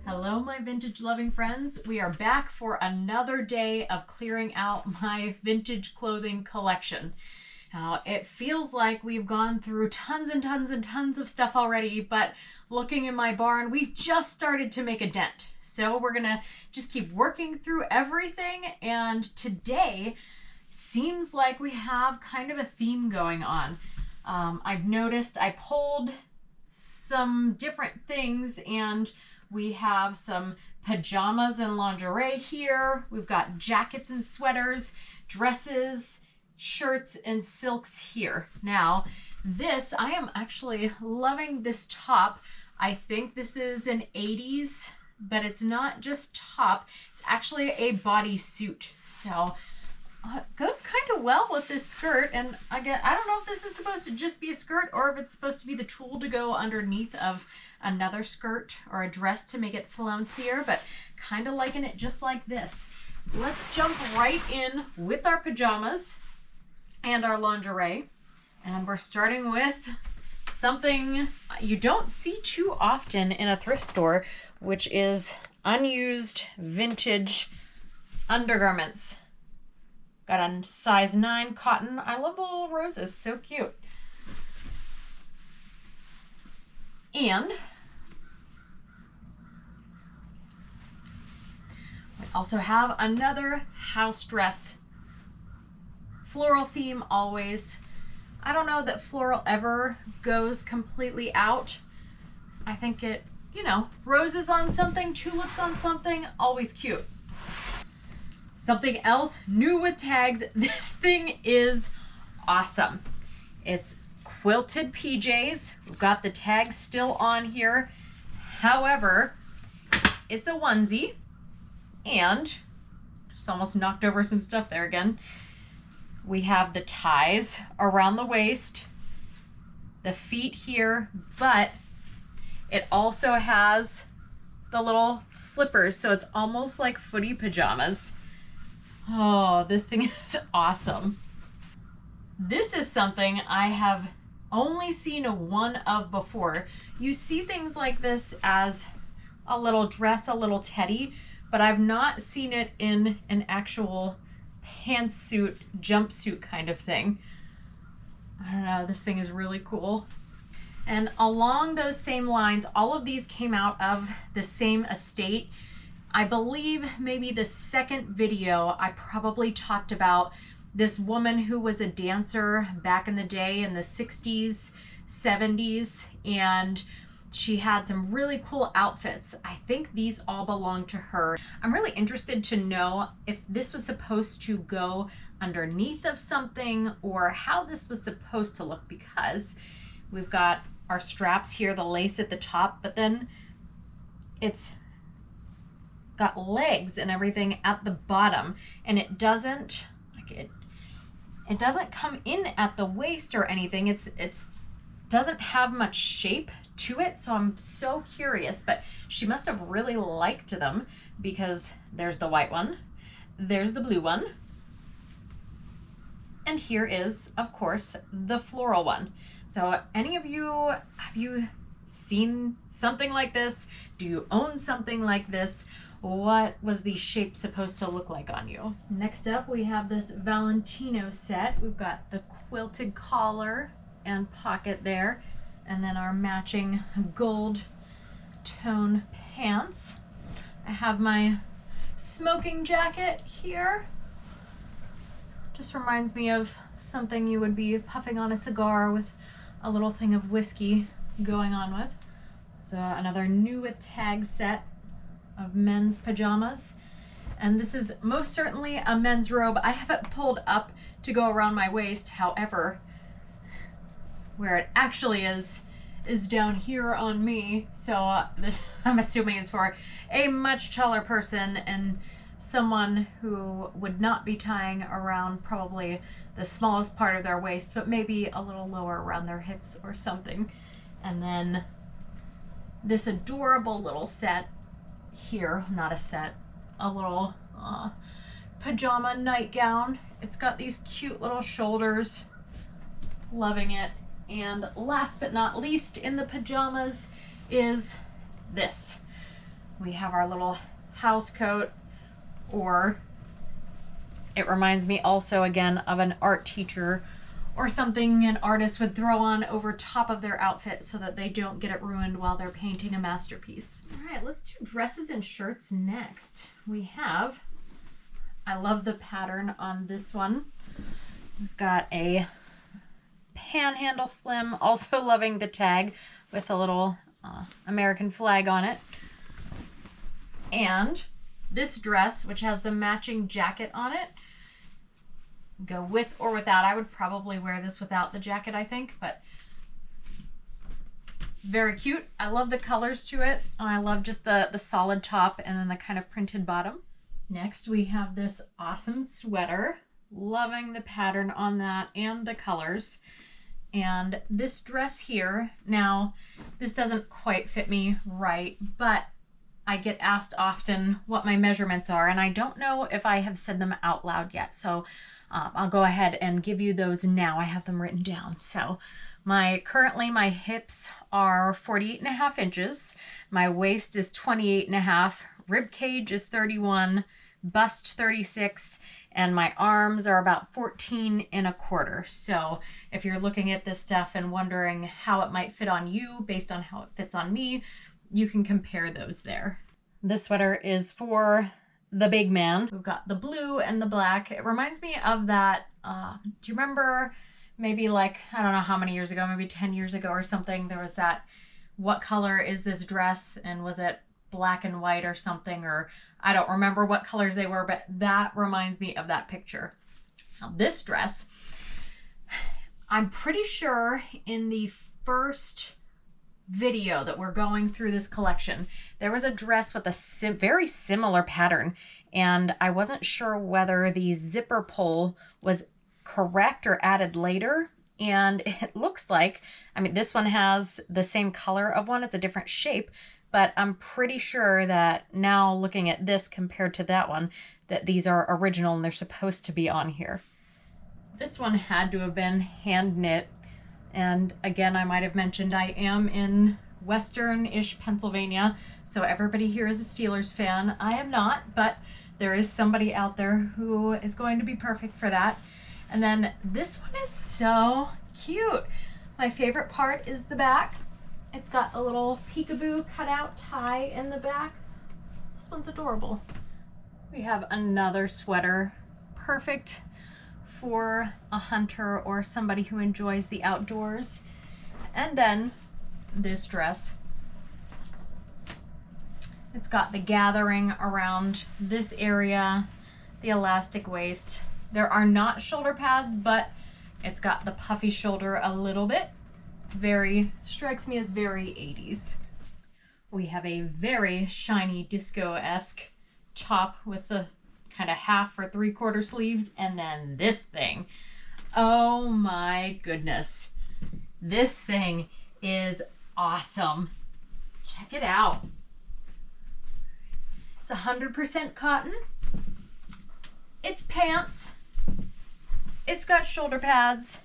Hello, my vintage loving friends. We are back for another day of clearing out my vintage clothing collection. Now, it feels like we've gone through tons and tons and tons of stuff already, but looking in my barn, we've just started to make a dent. So we're gonna just keep working through everything, and today seems like we have kind of a theme going on. I've noticed I pulled some different things, and we have some pajamas and lingerie here. We've got jackets and sweaters, dresses, shirts, and silks here. Now, this, I am actually loving this top. I think this is an 80s, but it's not just top. It's actually a bodysuit. So it goes kind of well with this skirt. And I don't know if this is supposed to just be a skirt or if it's supposed to be the tulle to go underneath of another skirt or a dress to make it flouncier, but kind of liking it just like this. Let's jump right in with our pajamas and our lingerie. And we're starting with something you don't see too often in a thrift store, which is unused vintage undergarments. Got a size 9 cotton. I love the little roses, so cute. And we also have another house dress. Floral theme always. I don't know that floral ever goes completely out. I think it, roses on something, tulips on something, always cute. Something else new with tags. This thing is awesome. It's quilted PJs. We've got the tags still on here. However, it's a onesie, and just almost knocked over some stuff there again. We have the ties around the waist, the feet here, but it also has the little slippers, so it's almost like footy pajamas. Oh, this thing is awesome. This is something I have only seen one of before. You see things like this as a little dress, a little teddy, but I've not seen it in an actual pantsuit, jumpsuit kind of thing. I don't know, this thing is really cool. And along those same lines, all of these came out of the same estate. I believe maybe the second video I probably talked about this woman who was a dancer back in the day in the 60s, 70s, and she had some really cool outfits. I think these all belong to her. I'm really interested to know if this was supposed to go underneath of something or how this was supposed to look, because we've got our straps here, the lace at the top, but then it's got legs and everything at the bottom, and it doesn't it doesn't come in at the waist or anything. It's doesn't have much shape to it, so I'm so curious. But she must have really liked them, because there's the white one, there's the blue one, and here is, of course, the floral one. So any of you, have you seen something like this? Do you own something like this? What was the shape supposed to look like on you? Next up, we have this Valentino set. We've got the quilted collar and pocket there, and then our matching gold tone pants. I have my smoking jacket here. Just reminds me of something you would be puffing on a cigar with a little thing of whiskey going on with. So another new with tag set of men's pajamas. And this is most certainly a men's robe. I have it pulled up to go around my waist. However, where it actually is down here on me. So this, I'm assuming, is for a much taller person and someone who would not be tying around probably the smallest part of their waist, but maybe a little lower around their hips or something. And then this adorable little set here, not a set, a little pajama nightgown. It's got these cute little shoulders, loving it. And last but not least in the pajamas is this. We have our little house coat, or it reminds me also again of an art teacher or something an artist would throw on over top of their outfit so that they don't get it ruined while they're painting a masterpiece. All right, let's do dresses and shirts next. We have, I love the pattern on this one. We've got a panhandle slim, also loving the tag with a little American flag on it. And this dress, which has the matching jacket on it, go with or without. I would probably wear this without the jacket, I think, but very cute. I love the colors to it, and I love just the solid top and then the kind of printed bottom. Next, we have this awesome sweater. Loving the pattern on that and the colors. And this dress here, now, this doesn't quite fit me right, but I get asked often what my measurements are, and I don't know if I have said them out loud yet. So I'll go ahead and give you those now. I have them written down. So currently my hips are 48.5 inches. My waist is 28.5. Rib cage is 31, bust 36, and my arms are about 14.25. So if you're looking at this stuff and wondering how it might fit on you based on how it fits on me, you can compare those there. This sweater is for the big man. We've got the blue and the black. It reminds me of that, do you remember maybe like, I don't know how many years ago, maybe 10 years ago or something, there was that, what color is this dress? And was it black and white or something? Or I don't remember what colors they were, but that reminds me of that picture. Now this dress, I'm pretty sure in the first video that we're going through this collection, there was a dress with a very similar pattern, and I wasn't sure whether the zipper pull was correct or added later. And it looks like, I mean, this one has the same color of one, it's a different shape, but I'm pretty sure that now looking at this compared to that one, that these are original and they're supposed to be on here. This one had to have been hand knit. And again, I might have mentioned I am in western-ish Pennsylvania, so everybody here is a Steelers fan. I am not, but there is somebody out there who is going to be perfect for that. And then this one is so cute. My favorite part is the back. It's got a little peekaboo cutout tie in the back. This one's adorable. We have another sweater, perfect for a hunter or somebody who enjoys the outdoors. And then this dress. It's got the gathering around this area, the elastic waist. There are not shoulder pads, but it's got the puffy shoulder a little bit. Strikes me as very 80s. We have a very shiny disco-esque top with the kind of half or 3/4 sleeves, and then this thing. Oh my goodness. This thing is awesome. Check it out. It's 100% cotton. It's pants. It's got shoulder pads.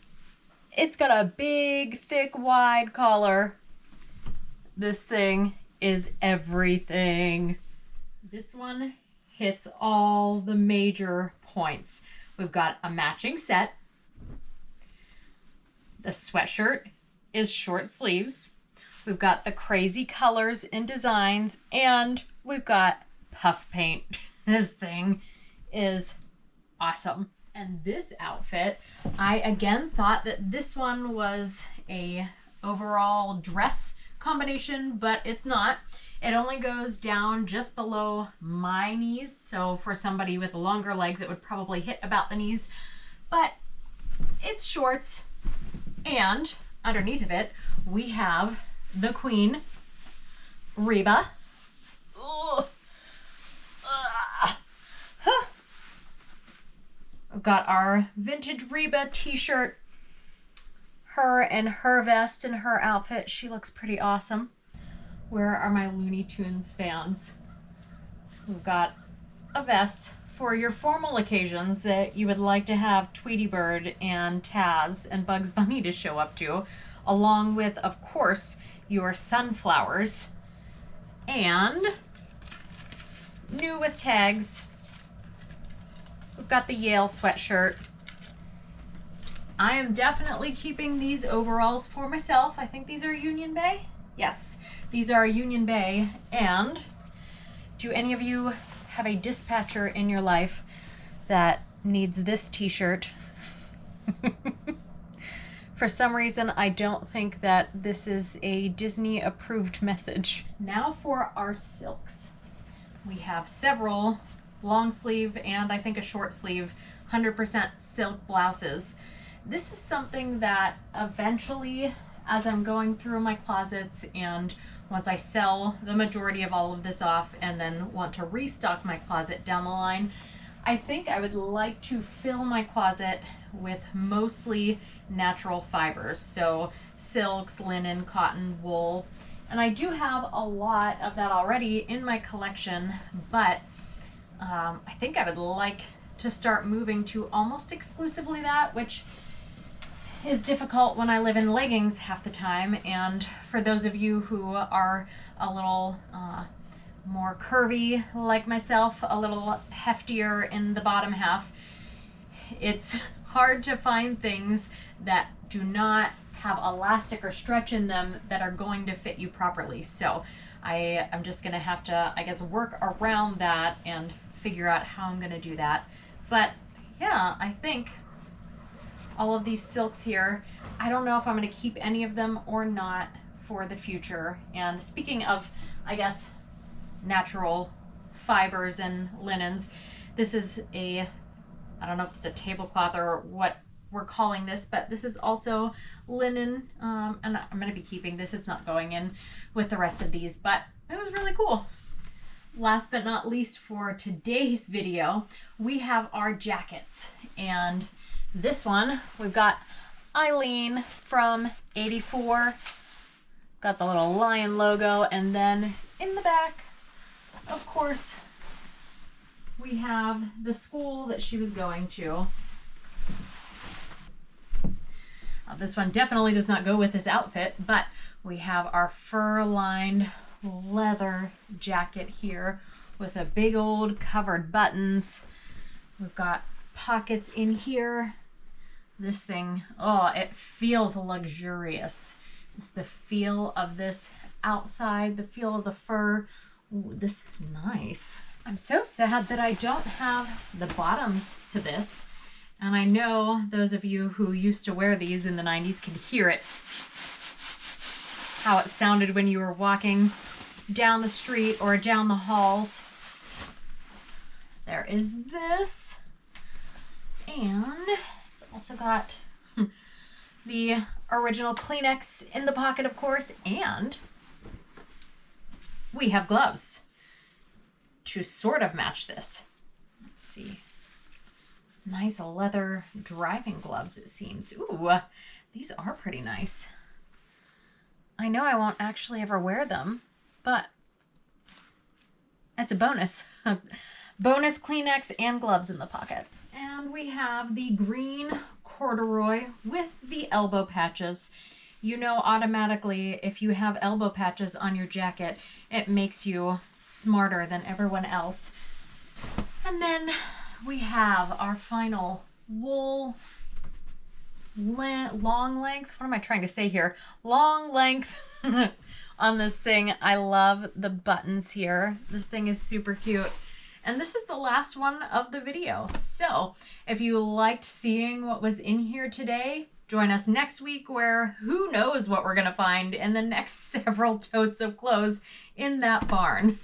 It's got a big, thick, wide collar. This thing is everything. This one hits all the major points. We've got a matching set. The sweatshirt is short sleeves. We've got the crazy colors and designs, and we've got puff paint. This thing is awesome. And this outfit, I again thought that this one was a overall dress combination, but it's not. It only goes down just below my knees. So for somebody with longer legs, it would probably hit about the knees, but it's shorts. And underneath of it, we have the Queen, Reba. We've got our vintage Reba t-shirt. Her and her vest and her outfit. She looks pretty awesome. Where are my Looney Tunes fans? We've got a vest for your formal occasions that you would like to have Tweety Bird and Taz and Bugs Bunny to show up to, along with, of course, your sunflowers. And new with tags, we've got the Yale sweatshirt. I am definitely keeping these overalls for myself. I think these are Union Bay. Yes, these are Union Bay. And do any of you have a dispatcher in your life that needs this t-shirt? For some reason, I don't think that this is a Disney approved message. Now for our silks. We have several long sleeve and I think a short sleeve 100% silk blouses. This is something that eventually, as I'm going through my closets and once I sell the majority of all of this off and then want to restock my closet down the line, I think I would like to fill my closet with mostly natural fibers. So silks, linen, cotton, wool. And I do have a lot of that already in my collection, but I think I would like to start moving to almost exclusively that, which is difficult when I live in leggings half the time. And for those of you who are a little more curvy like myself, a little heftier in the bottom half, it's hard to find things that do not have elastic or stretch in them that are going to fit you properly. So I'm just gonna have to, I guess, work around that and figure out how I'm gonna do that. But yeah, I think all of these silks here, I don't know if I'm gonna keep any of them or not for the future. And speaking of, I guess, natural fibers and linens, this is I don't know if it's a tablecloth or what we're calling this, but this is also linen, and I'm going to be keeping this. It's not going in with the rest of these, but it was really cool. Last but not least for today's video, we have our jackets. And this one, we've got Eileen from '84, got the little lion logo, and then in the back, of course, we have the school that she was going to. This one definitely does not go with this outfit, but we have our fur-lined leather jacket here with a big old covered buttons. We've got pockets in here. This thing, oh, it feels luxurious. It's the feel of this outside, the feel of the fur. Ooh, this is nice. I'm so sad that I don't have the bottoms to this. And I know those of you who used to wear these in the 90s can hear it. How it sounded when you were walking down the street or down the halls. There is this. And it's also got the original Kleenex in the pocket, of course. And we have gloves to sort of match this. Let's see. Nice leather driving gloves, it seems. Ooh, these are pretty nice. I know I won't actually ever wear them, but that's a bonus. Bonus Kleenex and gloves in the pocket. And we have the green corduroy with the elbow patches. You know automatically if you have elbow patches on your jacket, it makes you smarter than everyone else. And then we have our final wool long length. What am I trying to say here? Long length on this thing. I love the buttons here. This thing is super cute. And this is the last one of the video. So if you liked seeing what was in here today, join us next week where who knows what we're going to find in the next several totes of clothes in that barn.